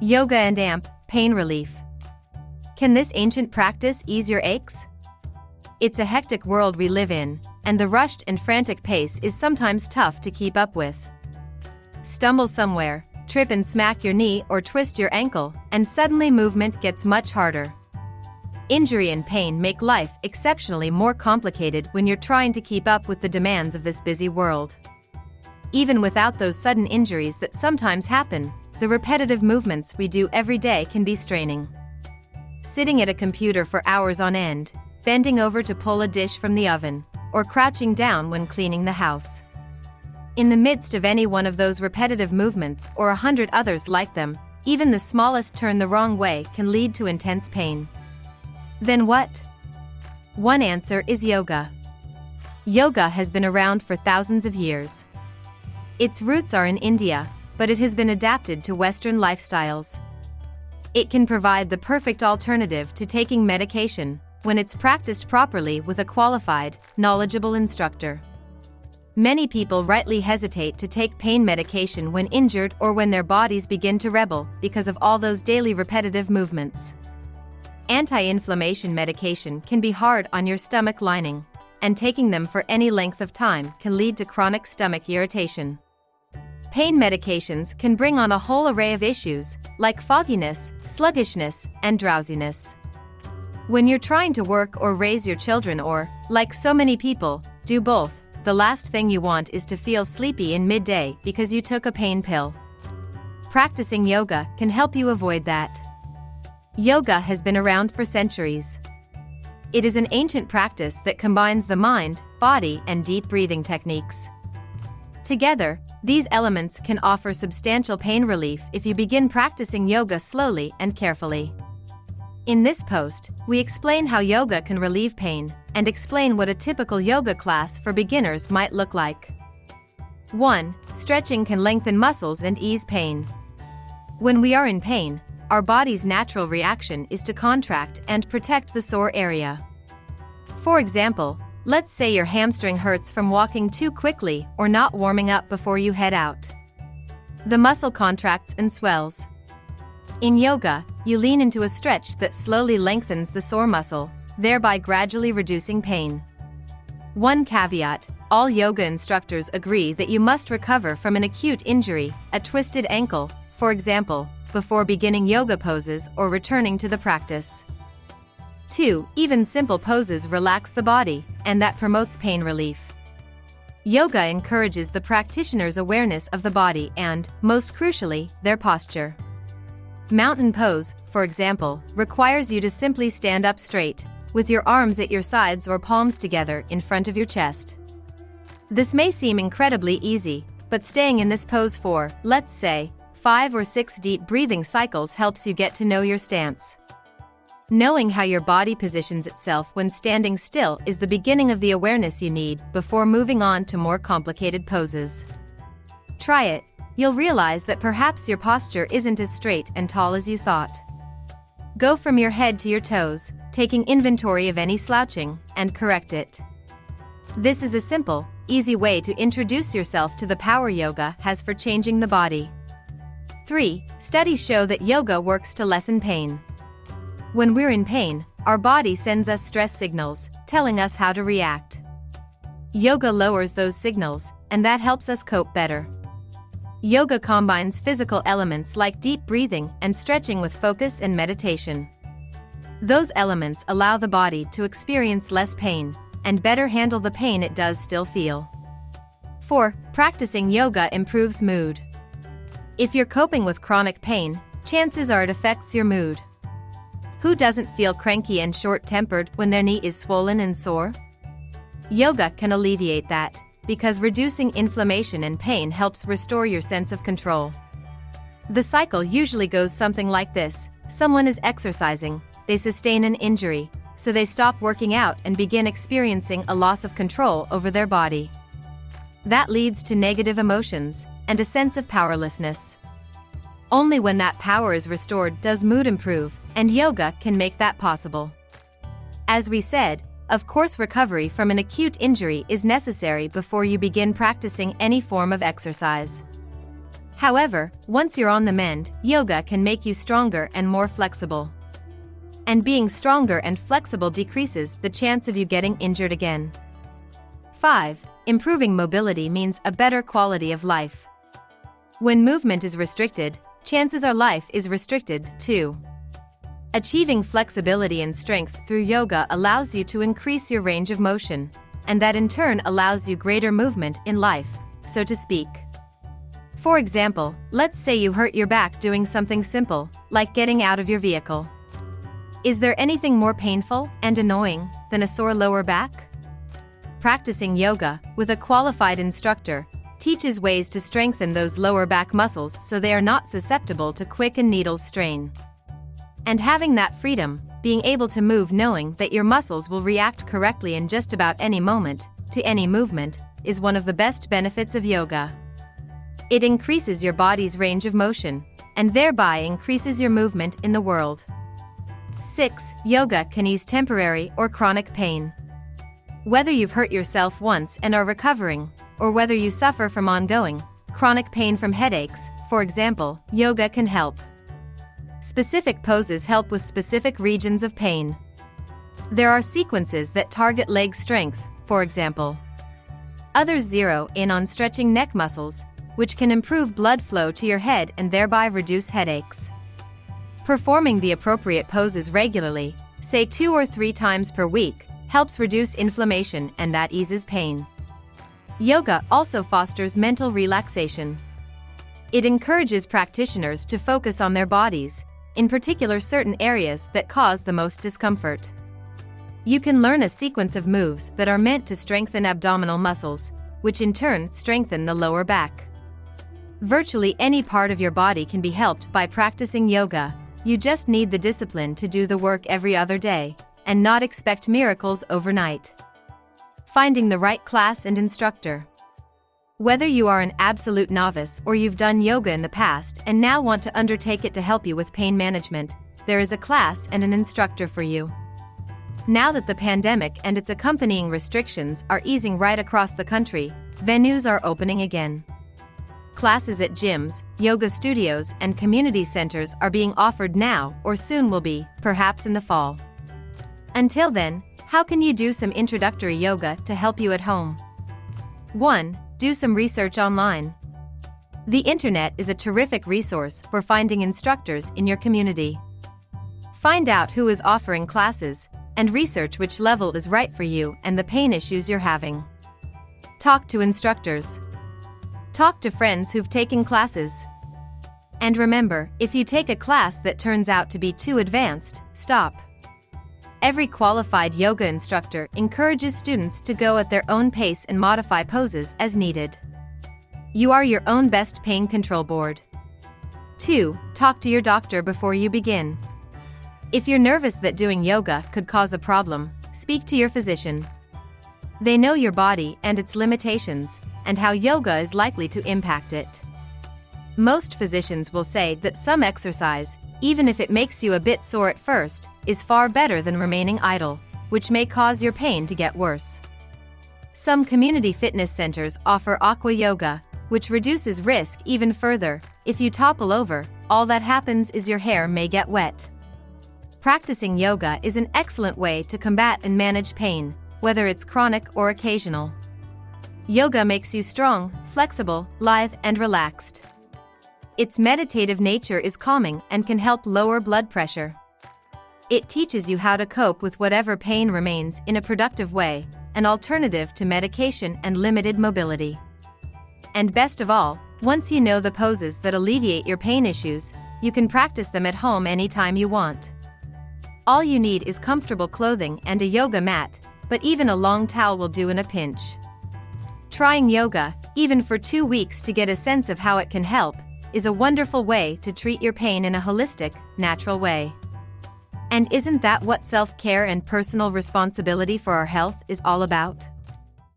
Yoga and AMP, pain relief. Can this ancient practice ease your aches? It's a hectic world we live in, and the rushed and frantic pace is sometimes tough to keep up with. Stumble somewhere, trip and smack your knee or twist your ankle, and suddenly movement gets much harder. Injury and pain make life exceptionally more complicated when you're trying to keep up with the demands of this busy world. Even without those sudden injuries that sometimes happen, the repetitive movements we do every day can be straining. Sitting at a computer for hours on end, bending over to pull a dish from the oven, or crouching down when cleaning the house. In the midst of any one of those repetitive movements or 100 others like them, even the smallest turn the wrong way can lead to intense pain. Then what? One answer is yoga. Yoga has been around for thousands of years. Its roots are in India, but it has been adapted to Western lifestyles. It can provide the perfect alternative to taking medication when it's practiced properly with a qualified, knowledgeable instructor. Many people rightly hesitate to take pain medication when injured or when their bodies begin to rebel because of all those daily repetitive movements. Anti-inflammation medication can be hard on your stomach lining, and taking them for any length of time can lead to chronic stomach irritation. Pain medications can bring on a whole array of issues, like fogginess, sluggishness, and drowsiness. When you're trying to work or raise your children or, like so many people, do both, the last thing you want is to feel sleepy in midday because you took a pain pill. Practicing yoga can help you avoid that. Yoga has been around for centuries. It is an ancient practice that combines the mind, body, and deep breathing techniques. Together, these elements can offer substantial pain relief if you begin practicing yoga slowly and carefully. In this post, we explain how yoga can relieve pain, and explain what a typical yoga class for beginners might look like. 1. Stretching can lengthen muscles and ease pain. When we are in pain, our body's natural reaction is to contract and protect the sore area. For example, let's say your hamstring hurts from walking too quickly or not warming up before you head out. The muscle contracts and swells. In yoga, you lean into a stretch that slowly lengthens the sore muscle, thereby gradually reducing pain. One caveat: all yoga instructors agree that you must recover from an acute injury, a twisted ankle, for example, before beginning yoga poses or returning to the practice. 2. Even simple poses relax the body, and that promotes pain relief. Yoga encourages the practitioner's awareness of the body and, most crucially, their posture. Mountain pose, for example, requires you to simply stand up straight, with your arms at your sides or palms together in front of your chest. This may seem incredibly easy, but staying in this pose for, let's say, 5 or 6 deep breathing cycles helps you get to know your stance. Knowing how your body positions itself when standing still is the beginning of the awareness you need before moving on to more complicated poses. Try it. You'll realize that perhaps your posture isn't as straight and tall as you thought. Go from your head to your toes, taking inventory of any slouching, and correct it. This is a simple, easy way to introduce yourself to the power yoga has for changing the body. 3. Studies show that yoga works to lessen pain. When we're in pain, our body sends us stress signals, telling us how to react. Yoga lowers those signals, and that helps us cope better. Yoga combines physical elements like deep breathing and stretching with focus and meditation. Those elements allow the body to experience less pain, and better handle the pain it does still feel. 4. Practicing yoga improves mood. If you're coping with chronic pain, chances are it affects your mood. Who doesn't feel cranky and short-tempered when their knee is swollen and sore? Yoga can alleviate that, because reducing inflammation and pain helps restore your sense of control. The cycle usually goes something like this: someone is exercising, they sustain an injury, so they stop working out and begin experiencing a loss of control over their body. That leads to negative emotions and a sense of powerlessness. Only when that power is restored does mood improve, and yoga can make that possible. As we said, of course, recovery from an acute injury is necessary before you begin practicing any form of exercise. However, once you're on the mend, yoga can make you stronger and more flexible. And being stronger and flexible decreases the chance of you getting injured again. 5. Improving mobility means a better quality of life. When movement is restricted, chances are life is restricted too. Achieving flexibility and strength through yoga allows you to increase your range of motion, and that in turn allows you greater movement in life, so to speak. For example, let's say you hurt your back doing something simple, like getting out of your vehicle. Is there anything more painful and annoying than a sore lower back? Practicing yoga with a qualified instructor teaches ways to strengthen those lower back muscles so they are not susceptible to quick and needle strain. And having that freedom, being able to move knowing that your muscles will react correctly in just about any moment, to any movement, is one of the best benefits of yoga. It increases your body's range of motion, and thereby increases your movement in the world. 6. Yoga can ease temporary or chronic pain. Whether you've hurt yourself once and are recovering, or whether you suffer from ongoing, chronic pain from headaches, for example, yoga can help. Specific poses help with specific regions of pain. There are sequences that target leg strength, for example. Others zero in on stretching neck muscles, which can improve blood flow to your head and thereby reduce headaches. Performing the appropriate poses regularly, say 2 or 3 times per week, helps reduce inflammation and that eases pain. Yoga also fosters mental relaxation. It encourages practitioners to focus on their bodies, in particular certain areas that cause the most discomfort. You can learn a sequence of moves that are meant to strengthen abdominal muscles, which in turn strengthen the lower back. Virtually any part of your body can be helped by practicing yoga. You just need the discipline to do the work every other day, and not expect miracles overnight. Finding the right class and instructor. Whether you are an absolute novice or you've done yoga in the past and now want to undertake it to help you with pain management, there is a class and an instructor for you. Now that the pandemic and its accompanying restrictions are easing right across the country, venues are opening again. Classes at gyms, yoga studios, and community centers are being offered now or soon will be, perhaps in the fall. Until then, how can you do some introductory yoga to help you at home? 1. Do some research online. The internet is a terrific resource for finding instructors in your community. Find out who is offering classes, and research which level is right for you and the pain issues you're having. Talk to instructors. Talk to friends who've taken classes. And remember, if you take a class that turns out to be too advanced, stop. Every qualified yoga instructor encourages students to go at their own pace and modify poses as needed. You are your own best pain control board. 2. Talk to your doctor before you begin. If you're nervous that doing yoga could cause a problem, speak to your physician. They know your body and its limitations, and how yoga is likely to impact it. Most physicians will say that some exercise, even if it makes you a bit sore at first, is far better than remaining idle, which may cause your pain to get worse. Some community fitness centers offer aqua yoga, which reduces risk even further. If you topple over, all that happens is your hair may get wet. Practicing yoga is an excellent way to combat and manage pain, whether it's chronic or occasional. Yoga makes you strong, flexible, lithe, and relaxed. Its meditative nature is calming and can help lower blood pressure. It teaches you how to cope with whatever pain remains in a productive way, an alternative to medication and limited mobility. And best of all, once you know the poses that alleviate your pain issues, you can practice them at home anytime you want. All you need is comfortable clothing and a yoga mat, but even a long towel will do in a pinch. Trying yoga, even for 2 weeks to get a sense of how it can help, is a wonderful way to treat your pain in a holistic, natural way. And isn't that what self-care and personal responsibility for our health is all about?